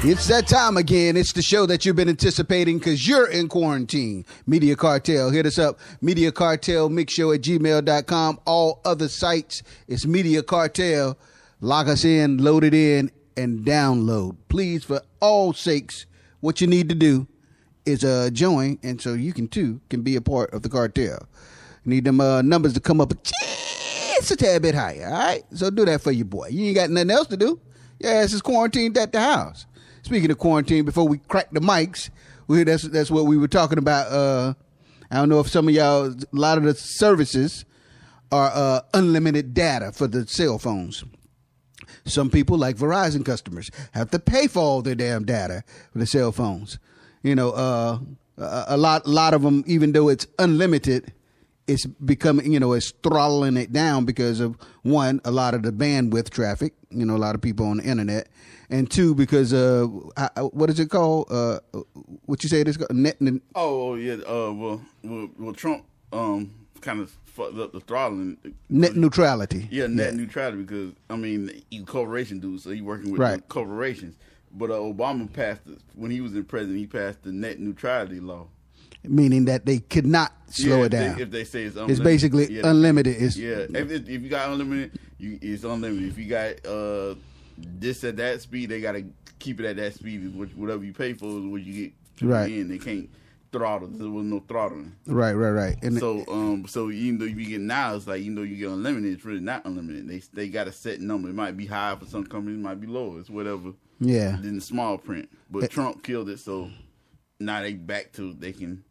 It's that time again. It's the show that you've been anticipating because you're in quarantine. Media Cartel. Hit us up. mediacartelmixshow at gmail.com. All other sites, it's Media Cartel. Lock us in, load it in, and download. Please, for all sakes, what you need to do is join, and so you can be a part of the cartel. You need them numbers to come up just a tad bit higher, all right? So do that for your boy. You ain't got nothing else to do. Your ass is quarantined at the house. Speaking of quarantine, before we crack the mics, that's what we were talking about. I don't know if some of y'all, a lot of the services are unlimited data for the cell phones. Some people, like Verizon customers, have to pay for all their damn data for the cell phones. You know, a lot of them, even though it's unlimited, it's becoming, it's throttling it down because of, one, a lot of the bandwidth traffic, a lot of people on the internet, and two, because what is it called? What you say it is called? Net. Oh yeah. Well, Trump kind of fucked up the throttling. Net neutrality. Yeah, net neutrality, because he's a corporation dude, so he's working with the corporations. But Obama when he was in president, he passed the net neutrality law. Meaning that they could not slow it down. If they say it's unlimited. It's basically unlimited. If you got unlimited, it's unlimited. If you got this at that speed, they got to keep it at that speed. Whatever you pay for is what you get. Right. They can't throttle. There was no throttling. Right. And so even though you get now, it's like, even though you get unlimited, it's really not unlimited. They got a set number. It might be high for some companies, it might be lower. It's whatever. Yeah. In the small print. But Trump killed it, so now they back to they can.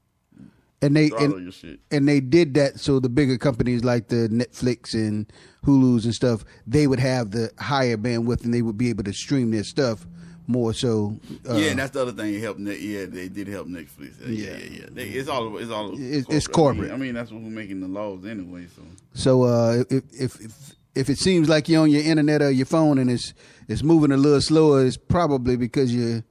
And they did that so the bigger companies like the Netflix and Hulu's and stuff, they would have the higher bandwidth and they would be able to stream their stuff more so. And that's the other thing. They did help Netflix. Yeah. It's corporate. That's who's making the laws anyway. So if it seems like you're on your internet or your phone and it's moving a little slower, it's probably because you're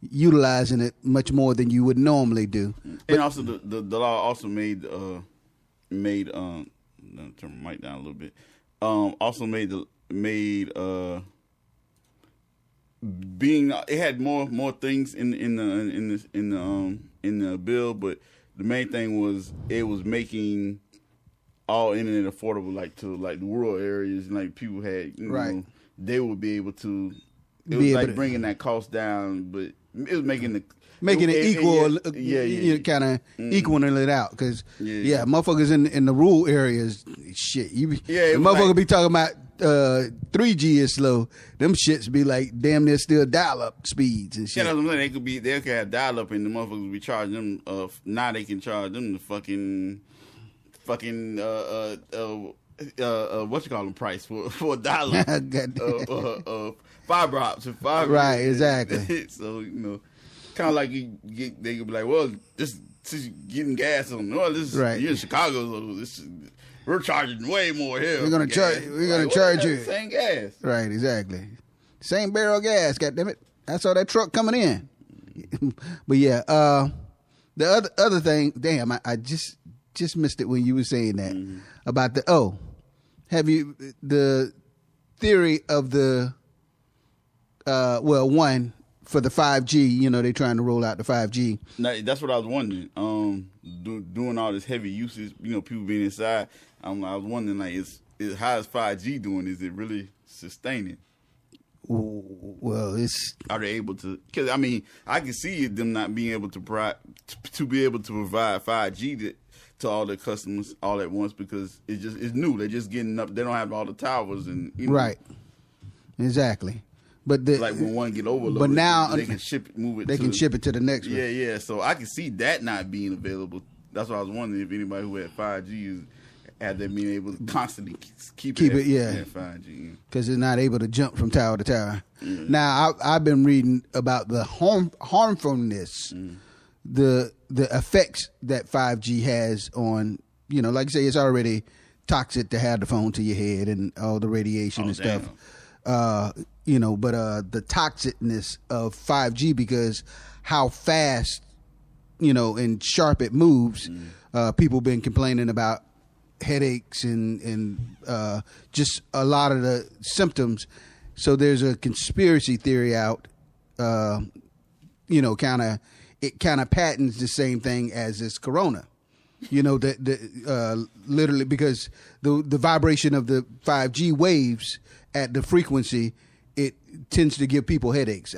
utilizing it much more than you would normally do. And also the law also made turn my mic down a little bit. Also it had more things in the bill, but the main thing was it was making all internet affordable, to the rural areas, and people had they would be able to. It was bringing that cost down, but it was making it equal, kind of equaling it out, because motherfuckers in the rural areas, shit, motherfucker be talking about 3G is slow. Them shits be like damn near still dial up speeds and shit. Yeah, that's what I'm saying. They could have dial up and the motherfuckers would be charging them. Now they can charge them the fucking what you call them price for a dial up. Fiber optic. Right, exactly. So, kind of like they could be like, well, this is getting gas on. Well, this is, you're in Chicago, so we're charging way more here. We're gonna charge you same gas. Right, exactly. Same barrel of gas. Goddammit. I saw that truck coming in. But yeah, the other thing. Damn, I just missed it when you were saying that about have you the theory of the. One, for the 5G, they're trying to roll out the 5G. Now, that's what I was wondering. Doing all this heavy usage, people being inside. I was wondering, how is 5G doing? Is it really sustaining? Well, are they able to? Because I can see them not being able to provide 5G to all their customers all at once, because it's new. They're just getting up. They don't have all the towers and right. Exactly. But when one get overloaded, but now they can move it. They can ship it to the next one. Yeah. So I can see that not being available. That's why I was wondering if anybody who had 5G had them being able to constantly keep it at 5G, because it's not able to jump from tower to tower. Mm. Now I've been reading about the harmfulness, the effects that 5G has on, like you say, it's already toxic to have the phone to your head and all the radiation and stuff. But the toxicness of 5G, because how fast, and sharp it moves, people been complaining about headaches and just a lot of the symptoms. So there's a conspiracy theory out you know, kind of patents the same thing as this corona. You know, literally because the vibration of the 5G waves at the frequency, it tends to give people headaches.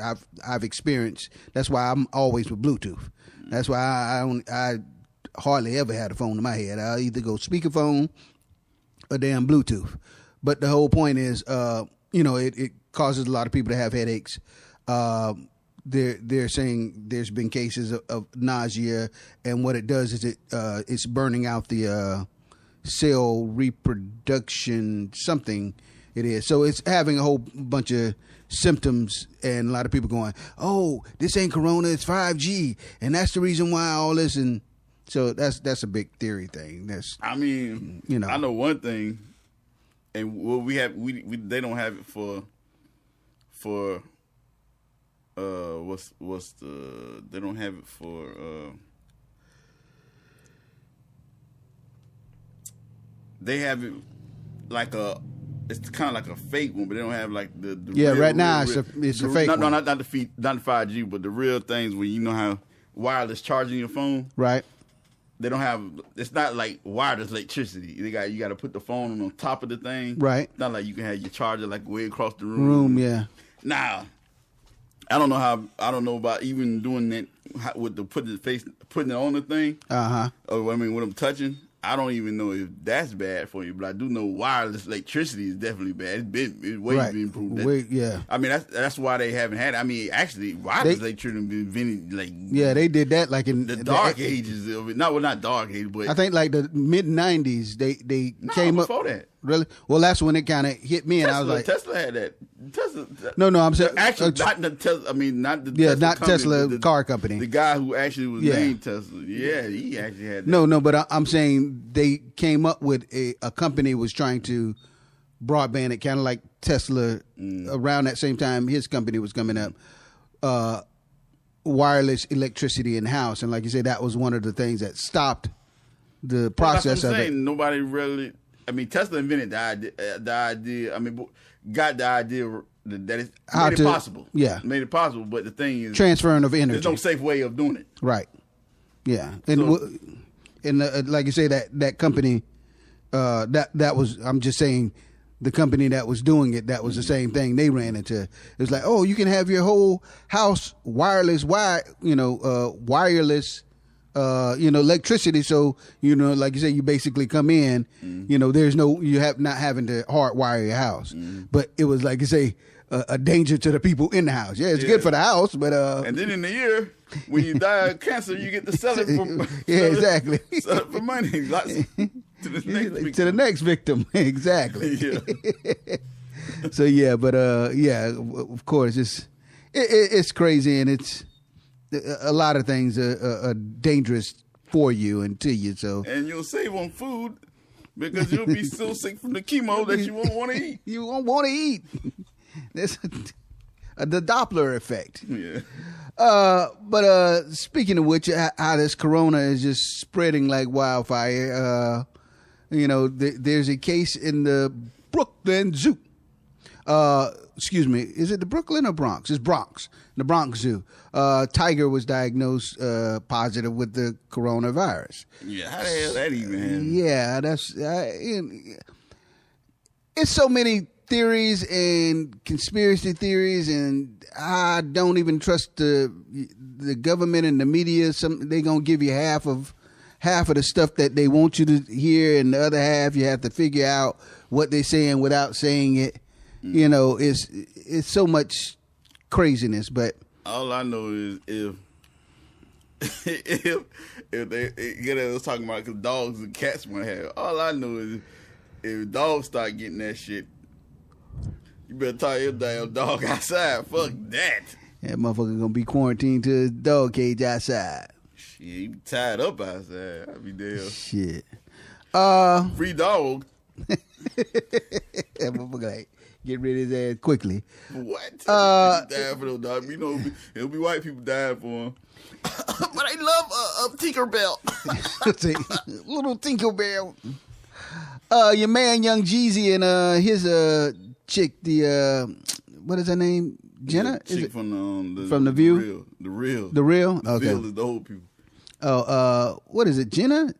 I've experienced. That's why I'm always with Bluetooth. That's why I hardly ever had a phone in my head. I'll either go speakerphone or damn Bluetooth. But the whole point is, you know, it causes a lot of people to have headaches. They're saying there's been cases of nausea, and what it does is it's burning out the cell reproduction something it is. So it's having a whole bunch of symptoms, and a lot of people going, "Oh, this ain't corona, it's 5G, and that's the reason why all this." And so that's a big theory thing. I mean, you know, I know one thing, and what we they don't have it for. They don't have it for they have it like it's kind of like a fake one, but they don't have like the yeah real, right now real, it's a fake one. Not the 5G, but the real things where you know how wireless charging your phone, right? They don't have. It's not like wireless electricity. You got to put the phone on top of the thing, right? It's not like you can have your charger like way across the room. Yeah. Now, I don't know about even doing that with the putting it on the thing. Or I mean, when I'm touching, I don't even know if that's bad for you. But I do know wireless electricity is definitely bad. It's way been proved. Yeah. I mean, that's why they haven't had it. I mean, actually, wireless electricity been invented like they did that like in the dark ages of it. Not dark ages, but I think like the mid '90s they came up before that. Really? Well, that's when it kind of hit me, and I was like, Tesla had that. Tesla. No, I'm saying actually not the Tesla. I mean, not the Tesla not company, Tesla car company. The guy who actually was named Tesla. Yeah, he actually had that. No, but I'm saying they came up with a company was trying to broadband it, kind of like Tesla. Around that same time, his company was coming up, wireless electricity in house, and like you said, that was one of the things that stopped the process of it. Nobody really. I mean, Tesla invented the idea. I mean, got the idea that it's made it possible. Yeah, made it possible. But the thing is, transferring of energy. There's no safe way of doing it. Right. Yeah, and like you say, that company, that was. I'm just saying, the company that was doing it, that was the same thing they ran into. It was like, oh, you can have your whole house wireless, wireless. Electricity. So, like you say, you basically come in, there's not having to hardwire your house. But it was like you say, a danger to the people in the house. Yeah, it's good for the house, but and then in the year when you die of cancer, you get to sell it for exactly. Sell it for money. To the next victim. Exactly. Yeah. So yeah, but of course it's crazy, and it's a lot of things are dangerous for you and to you. So, and you'll save on food because you'll be so sick from the chemo that you won't want to eat. You won't want to eat. That's the Doppler effect. Yeah. But speaking of which, how this corona is just spreading like wildfire. There's a case in the Brooklyn Zoo. Excuse me, is it the Brooklyn or Bronx? It's Bronx, the Bronx Zoo. Tiger was diagnosed positive with the coronavirus. Yeah, how the hell that even happened? Yeah, it's so many theories and conspiracy theories, and I don't even trust the government and the media. They gonna give you half of the stuff that they want you to hear, and the other half you have to figure out what they're saying without saying it. It's so much craziness, but all I know is if they was talking about because dogs and cats might have. All I know is if dogs start getting that shit, you better tie your damn dog outside. Fuck that. That motherfucker gonna be quarantined to his dog cage outside. Shit, he be tied up outside. I be damn. Shit. Free dog. That motherfucker like, get rid of his ass quickly. What? Dying for those dogs. It'll be white people dying for him. But I love Tinkerbell. Little Tinkerbell. Your man, Young Jeezy, and his chick, what is her name? Jenna? Is it from the View? The Real. The Real? The Okay. Real is the old people. Oh, what is it? Gina?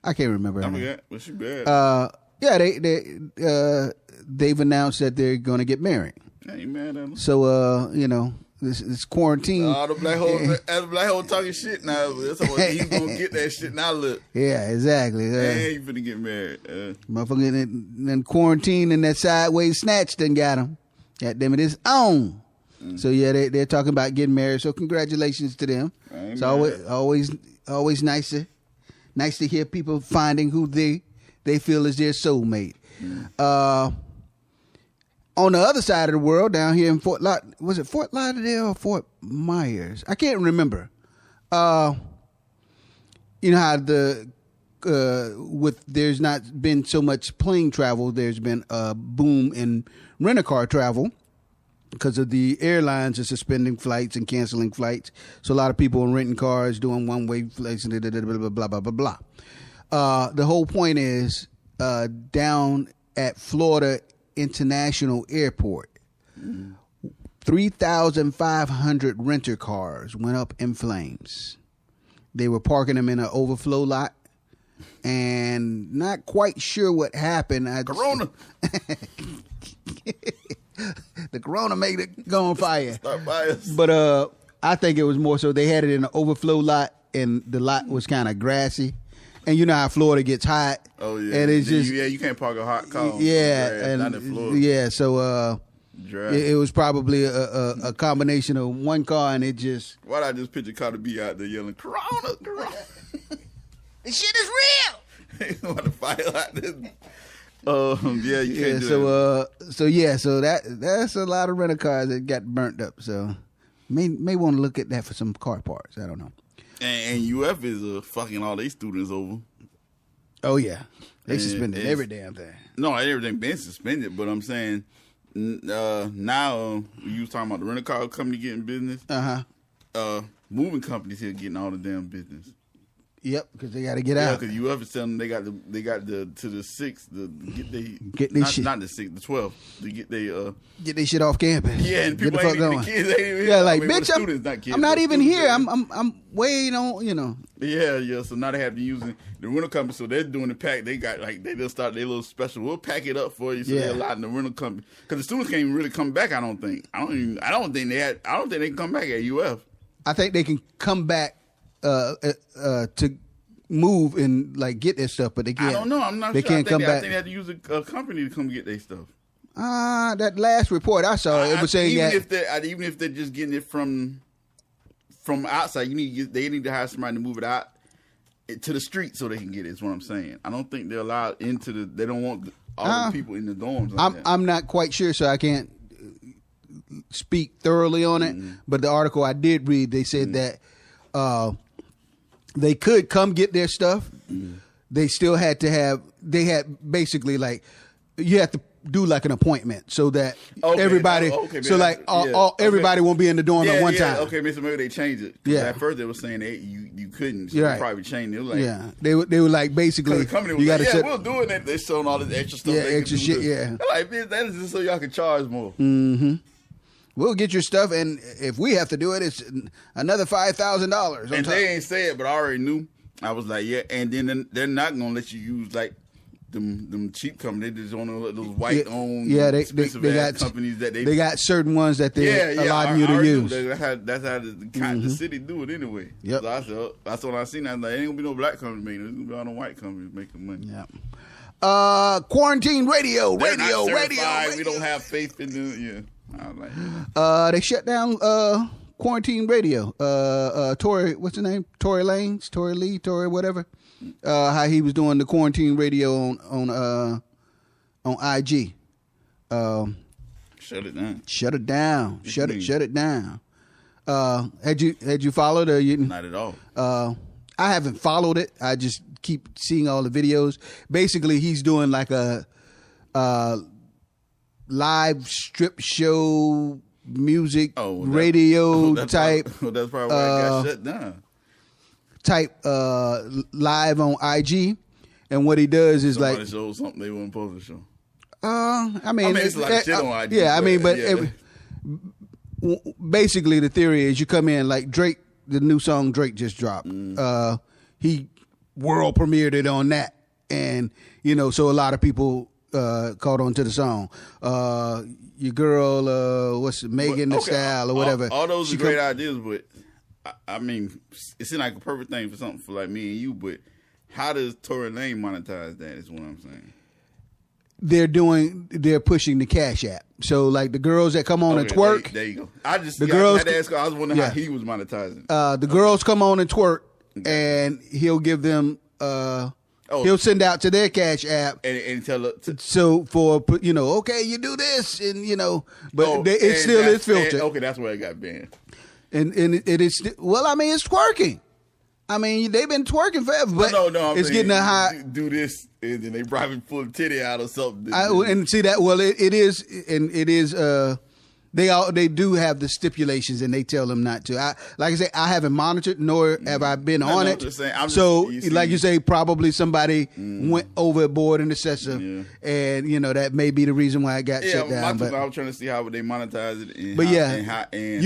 I can't remember. I forgot. But she bad. Yeah, they've announced that they're going to get married. I ain't mad at them. So, this quarantine. All the black hole talking shit now. That's what he's gonna get that shit now. Look. Yeah, exactly. Man, you finna get married. Motherfucker, then quarantine and that sideways snatch done got him. God damn it, it's on. So yeah, they're talking about getting married. So congratulations to them. It's always nice to hear people finding who they feel is their soulmate. On the other side of the world, down here in Fort Lauderdale or Fort Myers? I can't remember. You know how there's not been so much plane travel. There's been a boom in rent-a-car travel because of the airlines are suspending flights and canceling flights. So a lot of people are renting cars, doing one-way flights, and blah, blah, blah, blah. The whole point is down at Florida International Airport, 3,500 renter cars went up in flames. They were parking them in an overflow lot, and not quite sure what happened. Corona. The Corona made it go on fire. Start fires. But I think it was more so they had it in an overflow lot, and the lot was kind of grassy. And you know how Florida gets hot. Oh yeah, and it's just you can't park a hot car. And in Florida. Yeah, so it was probably a combination of one car, and it just. Why'd I just picture Carter B out there yelling Corona? This shit is real. They want to fight like this. Yeah, you can't do that. So that's a lot of rental cars that got burnt up. So may want to look at that for some car parts. I don't know. And UF is fucking all their students over. Oh yeah, they suspended every damn thing. No, everything been suspended. But I'm saying now you was talking about the rental car company getting business. Moving companies here getting all the damn business. Yep, because they got to get out. Yeah, because UF is telling them they got to the 6th to get their shit. Not the 6th, the 12th to get their shit off campus. Yeah, and people ain't even the kids. Ain't even yeah, like bitch, I'm not even here. I'm waiting on Yeah. So now they have to use the rental company. So they're doing the pack. They got they just start their little special. We'll pack it up for you. So they're allowing the rental company because the students can't even really come back. I don't think they can come back at UF. I think they can come back. To move and get their stuff, but they can't. I don't know. I'm not they sure. Can't come back. I think they have to use a company to come get their stuff. That last report I saw, it was saying even if they're just getting it from outside, they need to have somebody to move it out to the street so they can get it. Is what I'm saying. I don't think they're allowed into the. They don't want all the people in the dorms. I'm not quite sure, so I can't speak thoroughly on it. But the article I did read, they said that. They could come get their stuff. They still had to have. They had basically you have to do an appointment so that everybody. Everybody won't be in the dorm at one time. Okay, so maybe they changed it. Yeah. At first they were saying you couldn't. So they probably changed it. They were basically. The company was we'll do it. They're showing all this extra stuff. Yeah, extra shit. Yeah. They're like, bitch, that is just so y'all can charge more. Mm-hmm. We'll get your stuff, and if we have to do it, it's another $5,000. And they ain't say it, but I already knew. I was like, yeah. And then they're not gonna let you use them cheap companies. They just want to let those white owned they got companies that they got certain ones that they allowed you to use. That's how the city do it anyway. Yep. So I said, that's what I seen. I was like, ain't gonna be no black companies making it. There's gonna be all the white companies making money. Yeah. Quarantine radio. We don't have faith in the I was like, they shut down quarantine radio. Tory, what's his name? Tory whatever. How he was doing the quarantine radio on IG. Shut it down. Shut it down. Shut it down. Had you followed or you? Not at all. I haven't followed it. I just keep seeing all the videos. Basically, he's doing a live strip show music radio type. That's probably why it got shut down. Type live on IG, and what he does is somebody shows something they weren't supposed to show. I mean, it's a lot of shit on IG. Yeah, I mean, but basically the theory is you come in like Drake, the new song Drake just dropped. He world premiered it on that, and so a lot of people caught on to the song. Your girl, what's it, Megan Thee Stallion or whatever. All those are great ideas, but I mean, it seems like a perfect thing for something for like me and you. But how does Tory Lanez monetize that? Is what I'm saying. They're pushing the Cash App. So like the girls that come on and twerk. There you go. I was wondering how he was monetizing. The girls come on and twerk, and he'll give them. He'll send out to their Cash App and tell her. So for okay, you do this, and but it still is filtered. Okay, that's where it got banned. And it is it's twerking. I mean, they've been twerking forever, but it's getting a high. Do this, and then they probably pull the titty out or something. And see that? Well, it is, and it is. They do have the stipulations, and they tell them not to. Like I say, I haven't monitored, nor have I been on it. Like you say, probably somebody went overboard in the system, and that may be the reason why it got shut down. But I was trying to see how would they monetize it. And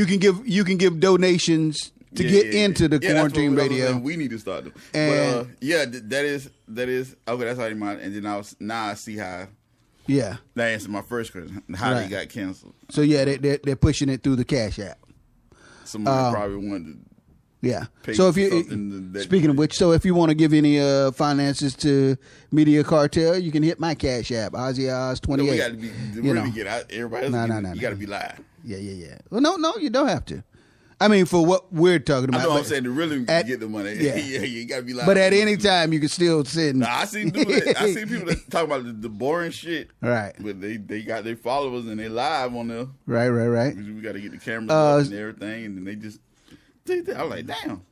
you can give donations to get into the quarantine radio. We need to start them. But that is okay. That's how they monetize. And then now I see how. Yeah, that answered my first question. How they got canceled. So they're pushing it through the Cash App. Somebody probably wanted to. Yeah. So speaking of which, so if you want to give any finances to Media Cartel, you can hit my Cash App, OZZIE Oz 28. We got to be really get out. Everybody else, you got to be live. Yeah. Well, no, you don't have to. I mean, for what we're talking about. I know what I'm saying, to really get the money. Yeah, you got to be live. But at any time, you can still send. Nah, I see people that talk about the boring shit. Right. But they got their followers and they live on there. Right. We got to get the cameras up and everything, and then they just. I'm like, damn.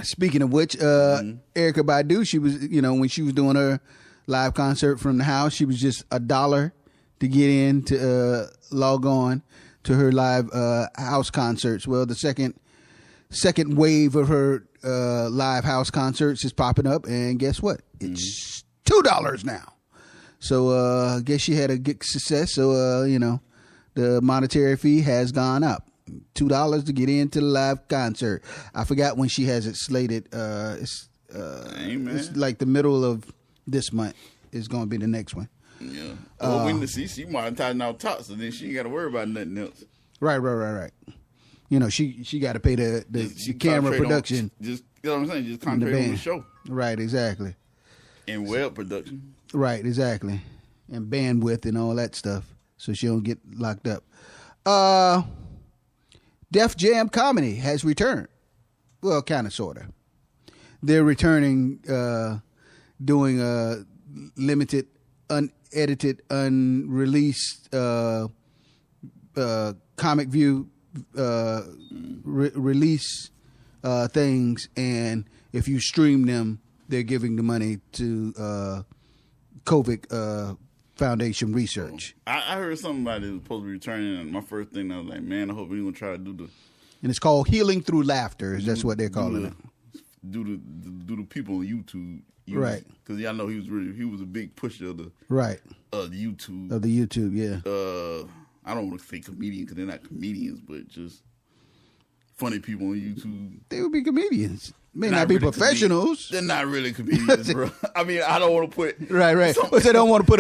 Speaking of which, Erykah Badu, she was, when she was doing her live concert from the house, she was just $1 to get in to log on to her live house concerts. Well, the second wave of her live house concerts is popping up, and guess what? It's $2 now. So I guess she had a good success. So the monetary fee has gone up. $2 to get into the live concert. I forgot when she has it slated. It's like the middle of this month is going to be the next one. Yeah. Well, when she monetizing out top, so then she ain't got to worry about nothing else. Right. She got to pay the camera production. Just what I'm saying. Just concentrate on the show. Right. Exactly. And web production. Right. Exactly. And bandwidth and all that stuff, so she don't get locked up. Def Jam Comedy has returned. Well, kind of, sort of. They're returning, doing a limited, unedited, unreleased comic view release things, and if you stream them, they're giving the money to COVID Foundation research. I heard somebody was supposed to be returning, and my first thing I was like, man, I hope we're gonna try to do and it's called Healing Through Laughter. That's what they're calling it. Do the people on YouTube, right? Because y'all know he was a big pusher of the YouTube yeah. I don't want to say comedian because they're not comedians, but just funny people on YouTube. They would be comedians. May not be really professionals. They're not really comedians, bro. I mean, I don't want to put... Right. But they don't want to put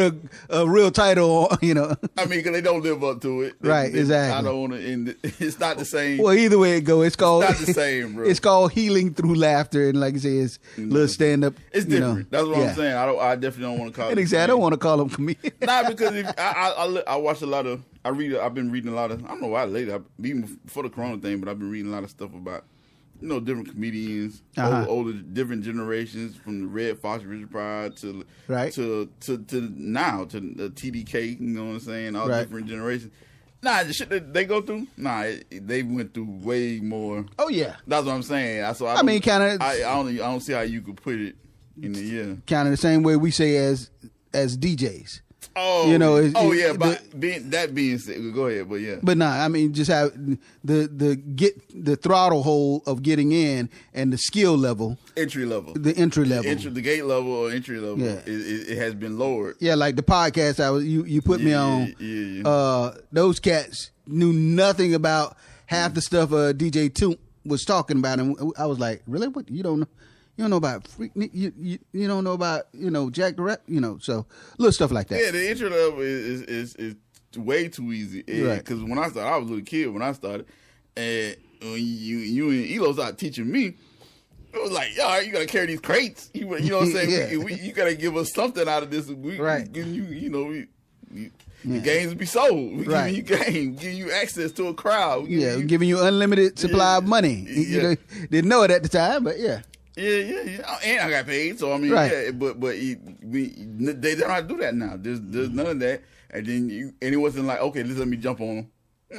a real title on, I mean, because they don't live up to it. Right, exactly. I don't want to... And it's not the same. Well, either way it goes, it's called... It's not the same, bro. It's called Healing Through Laughter, and like I say, it's little stand-up. It's different. That's what I'm saying. I definitely don't want to call it... I don't want to call them comedians. Not because I watch a lot of... I've been reading a lot of... I don't know why lately, even before the Corona thing, but I've been reading a lot of stuff about... different comedians, older, different generations, from the Red Fox, Richard Pryor to now to the TDK. You know what I'm saying? All different generations. Nah, the shit that they go through. Nah, they went through way more. Oh yeah, that's what I'm saying. So I don't see how you could put it in the kind of the same way we say as DJs. Oh, that being said, go ahead, but yeah. But I mean, just have the throttle hole of getting in and the skill level, the entry level, the gate level or entry level. Yeah. It has been lowered. Yeah, like the podcast you put me on. Yeah. Those cats knew nothing about half the stuff DJ Toomp was talking about, and I was like, really? What you don't know? You don't know about you don't know about Jack the Rap, so little stuff like that. Yeah, the intro level is way too easy. Because when I started, I was a little kid when I started, and when you and Elo started teaching me, it was like, all right, you gotta carry these crates. You know what I'm saying? You gotta give us something out of this. Right. The games will be sold. We giving you game, giving you access to a crowd. We're giving you unlimited supply of money. You didn't know it at the time, but yeah. Yeah. And I got paid, so I mean, but they don't have to do that now. There's none of that. And then it wasn't like, okay, just let me jump on them.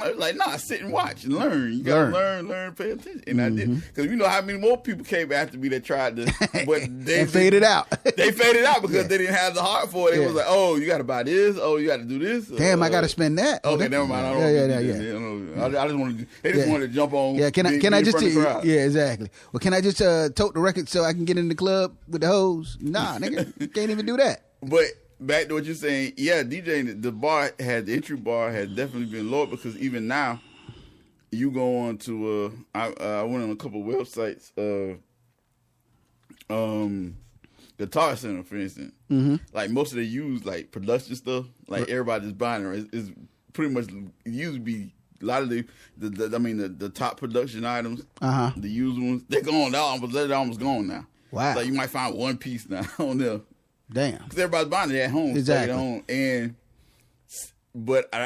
I was like, nah, sit and watch and learn. You gotta learn, pay attention. And I did, because you know how many more people came after me that tried to, but they faded out. They faded out because they didn't have the heart for it. It was like, oh, you gotta buy this. Oh, you gotta do this. Damn, I gotta spend that. Okay, never mind. I don't. I just wanted. They just wanted to jump on. Yeah, can I just? Yeah, exactly. Well, can I just tote the record so I can get in the club with the hoes? Nah, nigga, can't even do that. But back to what you're saying, DJing, the entry bar has definitely been lower, because even now, you go on to, I went on a couple of websites, Guitar Center, for instance. Like, most of they use, like, production stuff, like, everybody's buying it. It's pretty much, it used to be, a lot of the top production items, the used ones, they're gone. They're almost gone now. Wow. Like, you might find one piece now on there. Damn. Because everybody's buying it at home. Exactly. At home.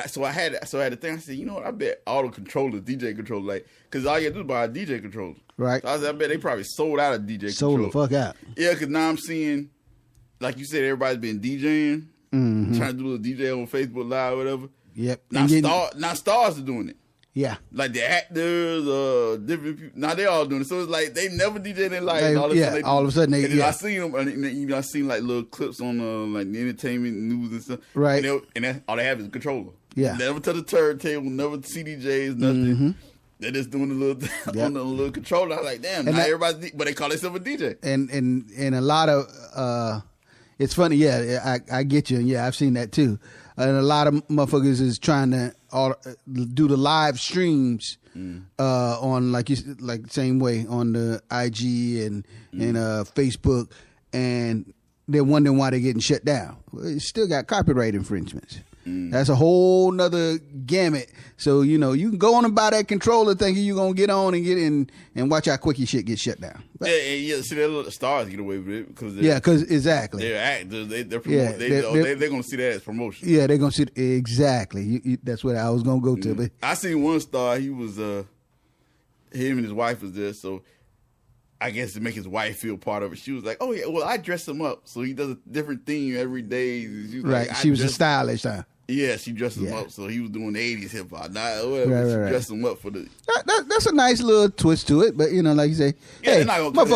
So I had the thing. I said, you know what? I bet all the controllers, DJ controllers, like, because all you got to do is buy a DJ controller. Right. So I said, I bet they probably sold out a DJ controller. Sold the fuck out. Yeah, because now I'm seeing, like you said, everybody's been DJing, trying to do a DJ on Facebook Live or whatever. Yep. Now stars are doing it. Yeah. Like the actors, different people. Now they all doing it. So it's like they never DJed in life. All of a sudden they I seen them, and I seen like little clips on like the entertainment news and stuff. Right. And that's all they have is a controller. Yeah. Never touch a turntable, never CDJs, nothing. They're just doing a little on the little controller. I was like, damn, now everybody, but they call themselves a DJ. And a lot of it's funny, I get you, and I've seen that too. And a lot of motherfuckers is trying to do the live streams on like same way on the IG and Facebook, and they're wondering why they're getting shut down. Well, it still got copyright infringements. That's a whole nother gamut. So, you can go on and buy that controller thinking you're going to get on and get in and watch how quick your shit gets shut down. But, see, the little stars get away with it because exactly. They're actors. They're going to see that as promotion. Yeah, they're going to see it. Exactly. That's what I was going to go to. But I seen one star. He was, him and his wife was there. So I guess to make his wife feel part of it, she was like, "Oh yeah, well I dress him up, so he does a different theme every day." She was right, she was a stylist, huh? Yeah, she dressed him up, so he was doing the '80s hip hop. She dressed him up for the. That's a nice little twist to it, but like you say, they're not gonna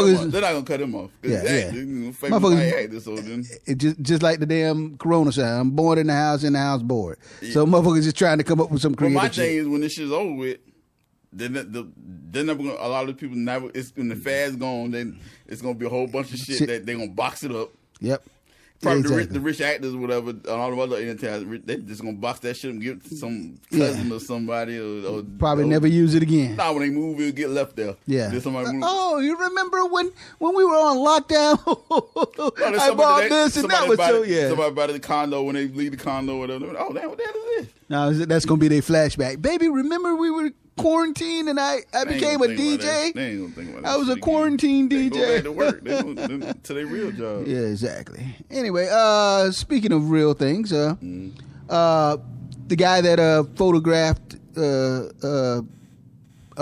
cut him off. Motherfuckers, so then it just like the damn Corona sign. I'm bored in the house, bored. Yeah. So motherfuckers just trying to come up with some creative. But my thing is, when this shit's over with, they're never gonna. A lot of people never. It's when the fad's gone, then it's gonna be a whole bunch of shit that they're gonna box it up. Yep. Probably the rich actors or whatever, and all the other entertainers, they just gonna box that shit and give it to some cousin or somebody. Or probably never use it again. Nah, when they move, it'll get left there. Yeah. Oh, you remember when we were on lockdown? I bought this and that was somebody bought the condo when they leave the condo or whatever. Oh, damn, what the hell is this? No, that's gonna be their flashback. Baby, remember we were quarantined and I became a DJ. They ain't gonna think about that. I was a quarantine DJ. Go back to work. They to their real job. Yeah, exactly. Anyway, speaking of real things, the guy that photographed a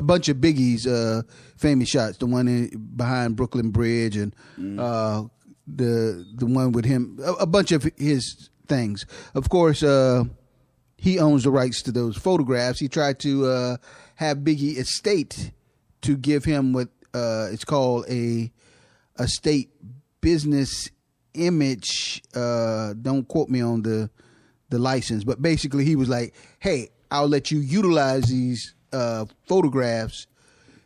bunch of Biggie's famous shots, the one behind Brooklyn Bridge and the one with him, a bunch of his things. Of course, he owns the rights to those photographs. He tried to have Biggie estate to give him what it's called a state business image. Don't quote me on the license, but basically he was like, "Hey, I'll let you utilize these photographs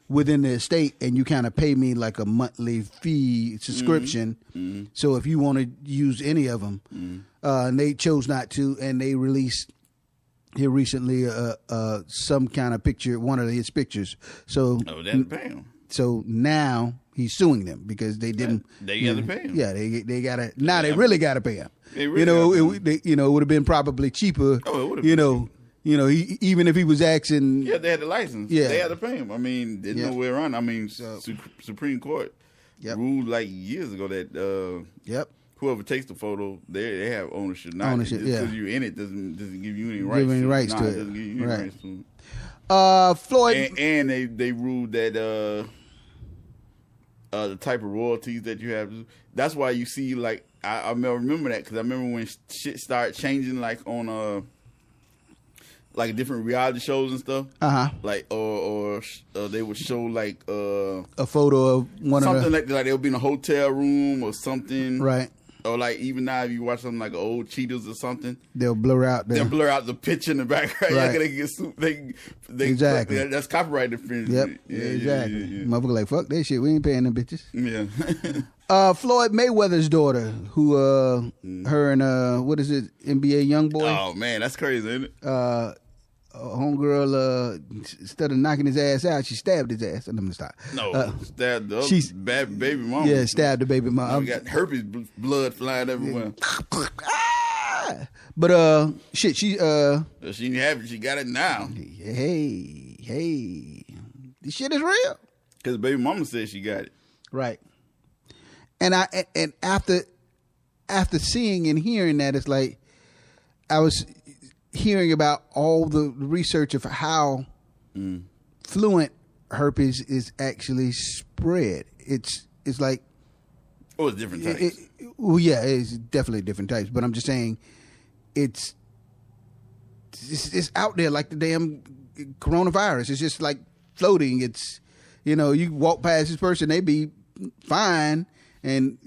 within the estate, and you kind of pay me like a monthly fee subscription. Mm-hmm. So if you want to use any of them," and they chose not to, and they released here recently some kind of picture, one of his pictures. So they had to pay him. So now he's suing them because they didn't. They got to pay him. Yeah, they got to. Now they really got to pay him. Really it would have been probably cheaper. Oh, it would have been cheaper. Even if he was asking. Yeah, they had the license. Yeah. They had to pay him. I mean, there's no way around. I mean, Supreme Court ruled like years ago that whoever takes the photo, they have ownership. Not just because you're in it doesn't give you any rights. It doesn't give you any rights to it. Floyd and they ruled that the type of royalties that you have. That's why you see like I remember that because I remember when shit started changing like on like different reality shows and stuff. Like or they would show like a photo of something like they'll be in a hotel room or something. Right. Or like even now, if you watch something like old Cheetahs or something, they'll blur out the picture in the background. Right. They exactly. That's copyright infringement. Yep. Exactly. Motherfucker like fuck that shit. We ain't paying them bitches. Yeah. Floyd Mayweather's daughter, who her and what is it, NBA YoungBoy? Oh man, that's crazy, isn't it? Homegirl, instead of knocking his ass out, she stabbed his ass. Let me stop. No, stabbed the bad baby mama. Yeah, stabbed the baby mama. We got herpes blood flying everywhere. But shit, she didn't have it. She got it now. Hey, this shit is real. Because baby mama said she got it. Right. And after seeing and hearing that, it's like I was hearing about all the research of how fluent herpes is actually spread. It's like it's different types. It's definitely different types. But I'm just saying, it's out there like the damn coronavirus. It's just like floating. It's you walk past this person, they be fine and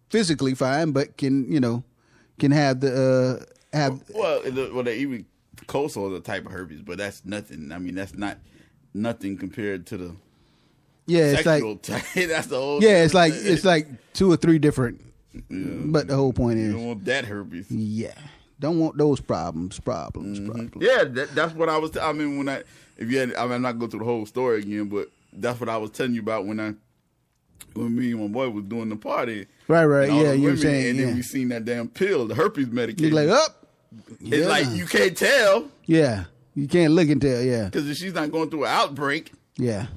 physically fine, but can have the they even cold sores are a type of herpes, but that's nothing. I mean, that's not nothing compared to the sexual type. That's the whole. Yeah, it's like 2 or 3 different. Yeah. But the whole point is, you don't want that herpes. Yeah, don't want those problems. Yeah, that's what I was. I'm not gonna go through the whole story again, but that's what I was telling you about when me and my boy was doing the party. Right. Yeah, you were saying. And then we seen that damn pill, the herpes medication. You're like, It's like you can't tell. Yeah, you can't look and tell. Yeah, because if she's not going through an outbreak. Yeah.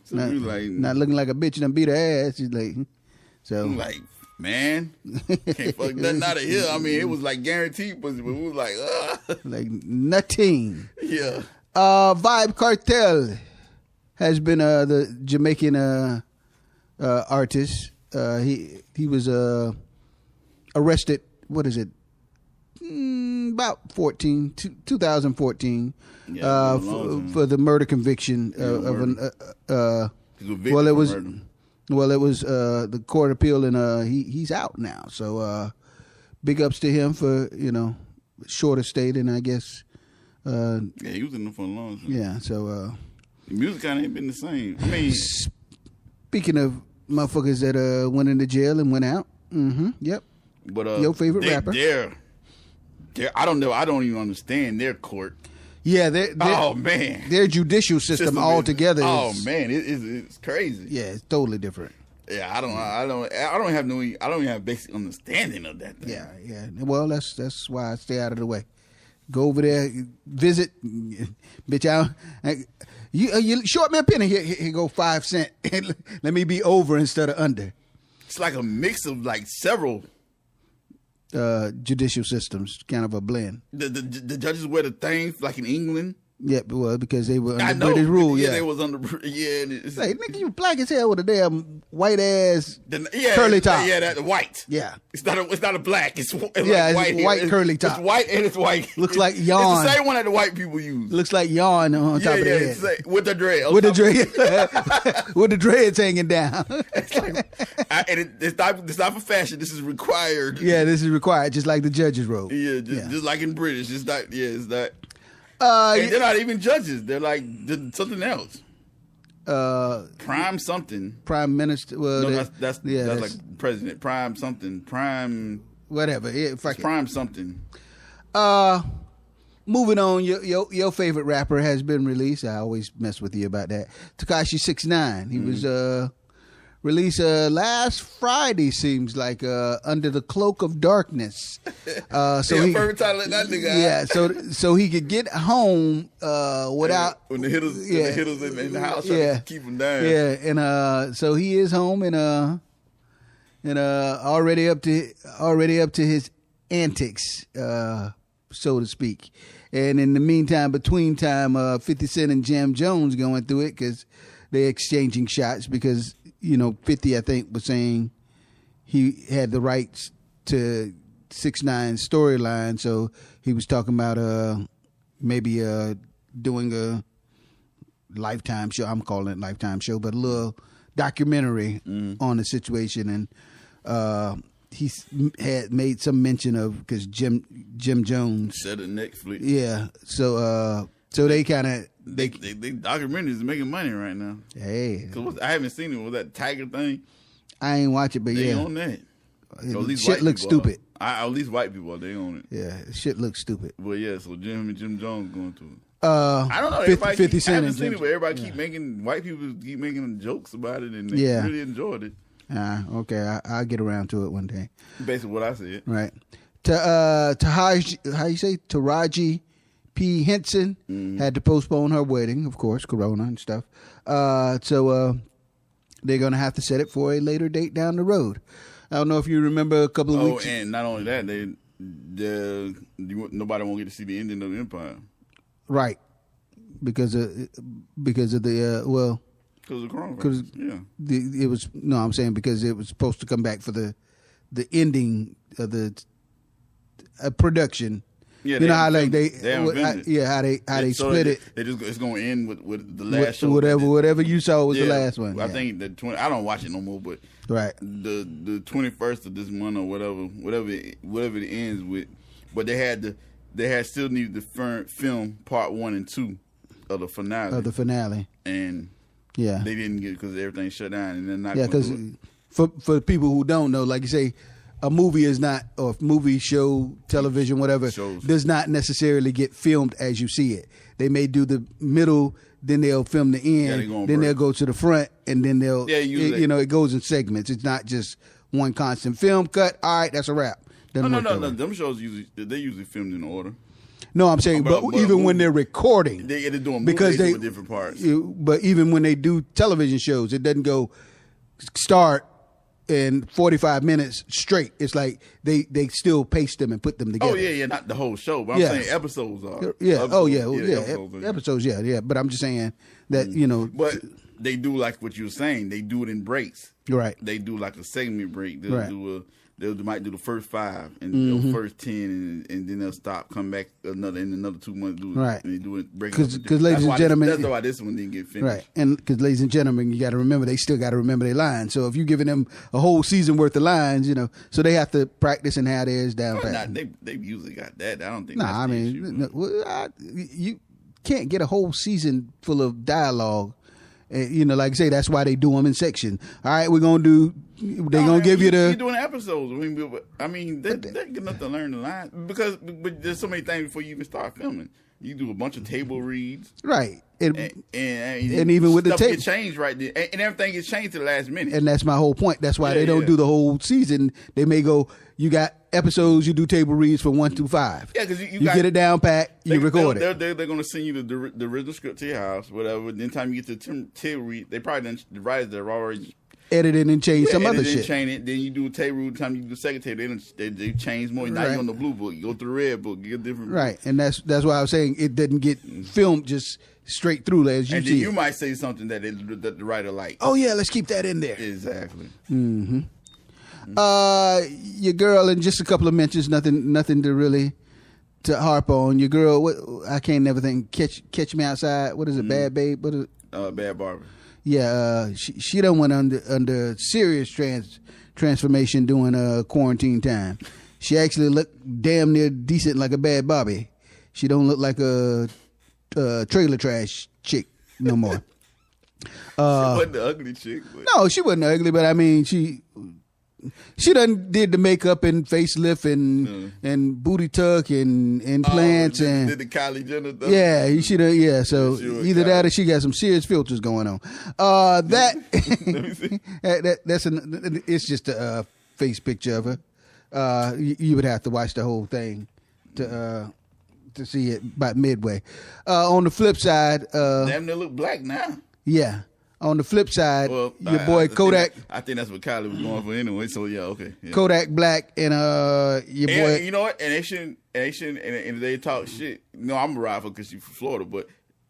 So not looking like a bitch and beat her ass. She's like, so I'm like, man, can't fuck nothing out of here. I mean, it was like guaranteed, but we was like, like nothing. Yeah. Vibe Cartel has been the Jamaican artist. He was arrested. What is it? About 2014 for the murder conviction of an it was the court appeal, and he's out now, so big ups to him for shorter stay, and I guess he was in there for a long time. Yeah, so the music kind of ain't been the same. I mean, speaking of motherfuckers that went into jail and went out, yep, but your favorite rapper, I don't know. I don't even understand their court. Yeah, their judicial system altogether. It's crazy. Yeah, it's totally different. Yeah, I don't even have basic understanding of that thing. Yeah. Well, that's why I stay out of the way. Go over there, visit, bitch out. You short me a penny. Here go 5 cents. Let me be over instead of under. It's like a mix of like several judicial systems, kind of a blend. The judges wear the things like in England. Yeah, well, because they were under British rule. Yeah, they was under. Yeah, hey, nigga, you black as hell with a damn white ass curly top. Yeah, that's white. Yeah, it's not a black. It's like it's white curly top. It's white and it's white. Looks like yarn. It's the same one that the white people use. Looks like yarn on top of the head. It's with the dread. With the dreads hanging down. It's not for fashion. This is required. Yeah, this is required, just like the judge's robe. Yeah, just like in British. It's not. Yeah, it's not. They're not even judges. They're like something else. Prime something. Prime minister. Well, no, that's like president. Prime something. Prime. Whatever. Prime something. moving on, your favorite rapper has been released. I always mess with you about that. Tekashi 6ix9ine. He was released last Friday, seems like, under the cloak of darkness. So he perfect time to let that nigga out. So he could get home without when the hitters in the house trying to keep him down. Yeah, and so he is home and already up to his antics, so to speak. And in the meantime, between time, 50 Cent and Jam Jones going through it because they're exchanging shots because 50, I think, was saying he had the rights to 6ix9ine's storyline, so he was talking about maybe doing a Lifetime show. I'm calling it Lifetime show, but a little documentary on the situation. And he had made some mention of because Jim Jones said it Netflix. Yeah, so they kind of. They documentaries making money right now. Hey, cause I haven't seen it. Was that Tiger thing? I ain't watch it, but they yeah, on that. Shit looks stupid. At least white people they own it. Yeah, shit looks stupid. But yeah, so Jim Jones going through it. I don't know. 50 Cent. I haven't seen it, but everybody keep making white people keep making jokes about it, and they really enjoyed it. Okay, I'll get around to it one day. Basically, what I said. Right. Taraji P. Henson had to postpone her wedding, of course, Corona and stuff. So they're going to have to set it for a later date down the road. I don't know if you remember a couple of weeks. Oh, and not only that, nobody won't get to see the ending of the Empire. Right. Because of the because of coronavirus. It was I'm saying because it was supposed to come back for the ending of the production. Yeah, you know how like they split it. It's going to end with the last show. Whatever you saw was the last one. I think I don't watch it no more, but right the 21st of this month or whatever it ends with. But they still needed to film part 1 and 2 of the finale. And they didn't get it because everything shut down, and they're not. Yeah, because for people who don't know, like you say. A movie is not, or movie, show, television, whatever, does not necessarily get filmed as you see it. They may do the middle, then they'll film the end, then they'll go to the front, and then they'll, it goes in segments. It's not just one constant film cut. All right, that's a wrap. No. Them shows usually filmed in order. No, I'm saying, but even when they're recording, they're doing because they do different parts. But even when they do television shows, it doesn't go start. In 45 minutes straight, it's like they still paste them and put them together. Oh yeah, not the whole show, but I'm saying episodes are. Episodes, yeah. But I'm just saying that But they do like what you were saying. They do it in breaks. Right. They do like a segment break. They might do the first 5 and the first 10, and then they'll stop, come back in another 2 months. Right. And they do it break. Because ladies and gentlemen, that's why this one didn't get finished. Right. And because ladies and gentlemen, you got to remember they still got to remember their lines. So if you're giving them a whole season worth of lines, so they have to practice and have theirs down pat. They usually got that. I don't think. Nah, I mean, you can't get a whole season full of dialogue. Like I say, that's why they do them in section. All right, we're gonna do. They're gonna give you the. You're doing episodes. I mean, they're good enough to learn the line but there's so many things before you even start filming. You do a bunch of table reads, right? And even with the table change right there, and everything gets changed to the last minute. And that's my whole point. That's why they don't do the whole season. They may go. You got episodes. You do table reads from 1 through 5. Yeah, because you get it down pat. You record it. They're going to send you the original script to your house, whatever. Then time you get to the table read, they probably the writers that are already edited and changed some other shit. Change it. Then you do a table read. Time you do the second table, they change more. Now you're on the blue book. You go to the red book. You get different. Right, and that's why I was saying it doesn't get filmed just straight through as you see. And then you might say something that the writer likes. Oh yeah, let's keep that in there. Exactly. Mm-hmm. Your girl, and just a couple of mentions, nothing to really to harp on. Your girl, what I can't never think. Catch Me Outside. What is it? Bad Babe. What is it? Bad Barber. Yeah, she done went under serious transformation during quarantine time. She actually looked damn near decent, like a bad Bobby. She don't look like a trailer trash chick no more. She wasn't the ugly chick. No, she wasn't ugly, but I mean, she She done did the makeup and facelift and booty tuck and implants and did the Kylie Jenner stuff. Yeah, you should have. Yeah, so either that or she got some serious filters going on. That it's just a face picture of her. You would have to watch the whole thing to see it by midway. On the flip side, damn, they look black now. Yeah. On the flip side, your boy Kodak. I think that's what Kylie was going for anyway. So yeah, okay. Yeah. Kodak Black and your boy. You know what? And they shouldn't. And they talk shit. No, I'm a rival because she's from Florida, but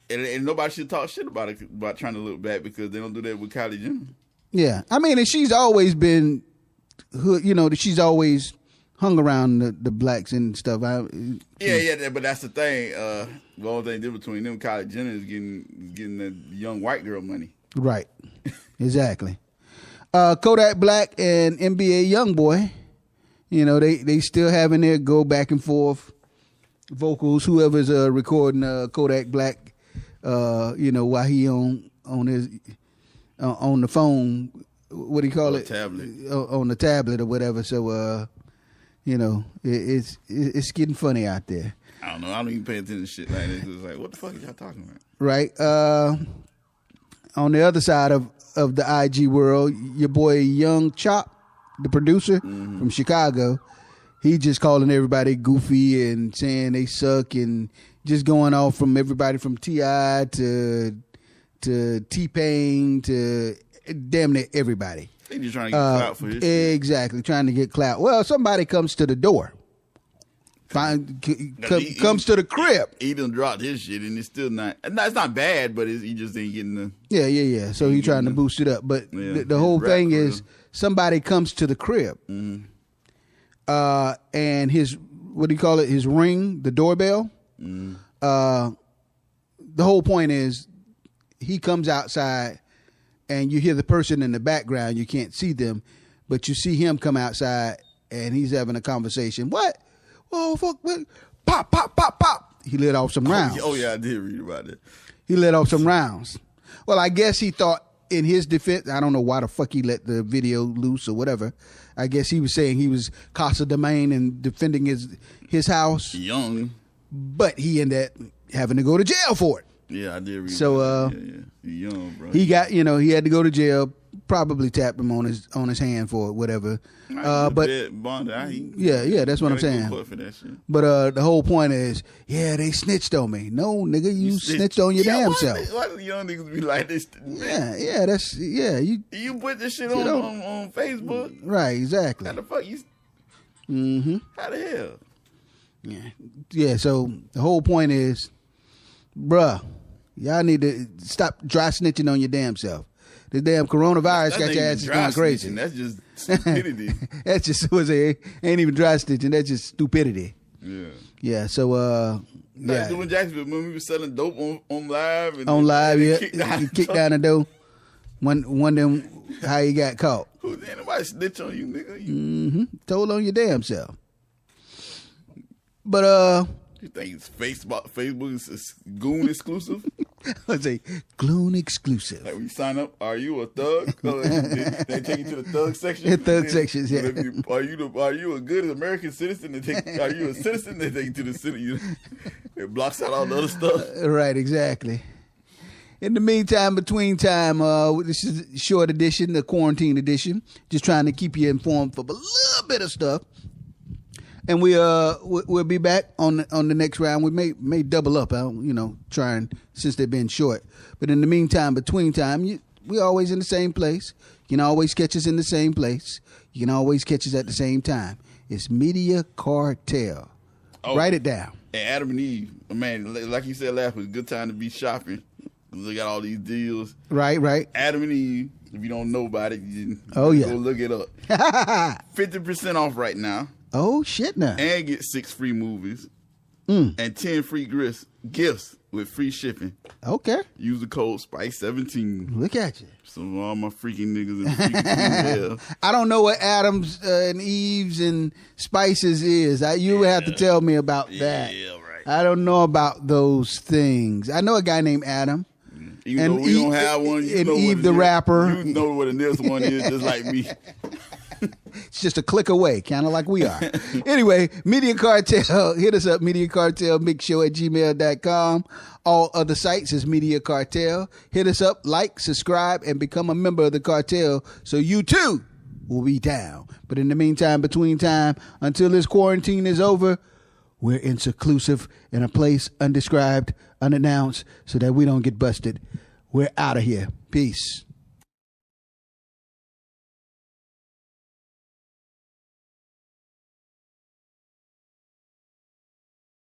and nobody should talk shit about it about trying to look back because they don't do that with Kylie Jenner. Yeah, I mean, and she's always been, she's always hung around the blacks and stuff. Yeah, but that's the thing. The only thing difference between them, Kylie Jenner is getting the young white girl money. Right, exactly. Kodak Black and NBA Youngboy, they still having their go back and forth vocals. Whoever's recording Kodak Black, while he on the phone, what do you call it? Tablet. On the tablet or whatever. So, it's getting funny out there. I don't know. I don't even pay attention to shit like this. It's like, what the fuck is y'all talking about? Right. On the other side of the IG world, your boy Young Chop, the producer from Chicago, he just calling everybody goofy and saying they suck and just going off from everybody from T.I. to T-Pain to damn near everybody. They just trying to get clout for his shit. Exactly, trying to get clout. Well, somebody comes to the door. Comes to the crib. He done dropped his shit, and it's still not. It's not bad, but he just ain't getting the. Yeah. So he trying to boost it up, but the whole thing is somebody comes to the crib, and his what do you call it? His ring, the doorbell. The whole point is he comes outside, and you hear the person in the background. You can't see them, but you see him come outside, and he's having a conversation. What? Oh, fuck, what? Pop, pop, pop, pop. He let off some rounds. Oh, yeah, I did read about that. He let off some rounds. Well, I guess he thought in his defense, I don't know why the fuck he let the video loose or whatever. I guess he was saying he was Casa Domain and defending his house. Young. But he ended up having to go to jail for it. Yeah, I did read so, about that. Yeah. Young, bro. He got, he had to go to jail. Probably tapped him on his hand for it, whatever. But yeah, that's what I'm saying. For that shit. But the whole point is, they snitched on me. No, nigga, you snitched on your damn self. Why do young niggas be like this? You put this shit on Facebook, right? Exactly. How the fuck you? How the hell? Yeah. So the whole point is, bruh, y'all need to stop dry snitching on your damn self. The damn coronavirus got your asses going crazy. That's just stupidity. That's just ain't even dry stitching. That's just stupidity. Yeah. Yeah. So doing Jacksonville when we were selling dope on live. On live, yeah. He kicked down the door. One them how he got caught. Who's anybody snitch on you, nigga? Told on your damn self. But you think it's Facebook is goon exclusive? I say goon exclusive. Like when you sign up, are you a thug? They take you to the thug section. The thug sections, yeah. Are you a good American citizen? Are you a citizen? They take you to the city. It blocks out all the other stuff. Right, exactly. In the meantime, between time, this is a short edition, the quarantine edition. Just trying to keep you informed for a little bit of stuff. And we'll be back on the next round. We may double up, trying since they've been short. But in the meantime, between time, we always in the same place. You can always catch us in the same place. You can always catch us at the same time. It's Media Cartel. Oh, write it down. And Adam and Eve, man, like you said last week, good time to be shopping. They got all these deals. Right. Adam and Eve, if you don't know about it, go look it up. 50% off right now. Oh, shit now. And get 6 free movies and 10 free gifts with free shipping. Okay. Use the code SPICE17. Look at you. Some of all my freaking niggas and freaking I don't know what Adams and Eves and Spices is. You would have to tell me about that. Yeah, right. I don't know about those things. I know a guy named Adam. Even though we don't have one, you and know Eve what the rapper. You know what the next one is, just like me. It's just a click away, kind of like we are. Anyway, Media Cartel, hit us up, mediacartelmixshow@gmail.com. All other sites is Media Cartel. Hit us up, like, subscribe, and become a member of the cartel so you too will be down. But in the meantime, between time, until this quarantine is over, we're in seclusive in a place undescribed, unannounced, so that we don't get busted. We're out of here. Peace.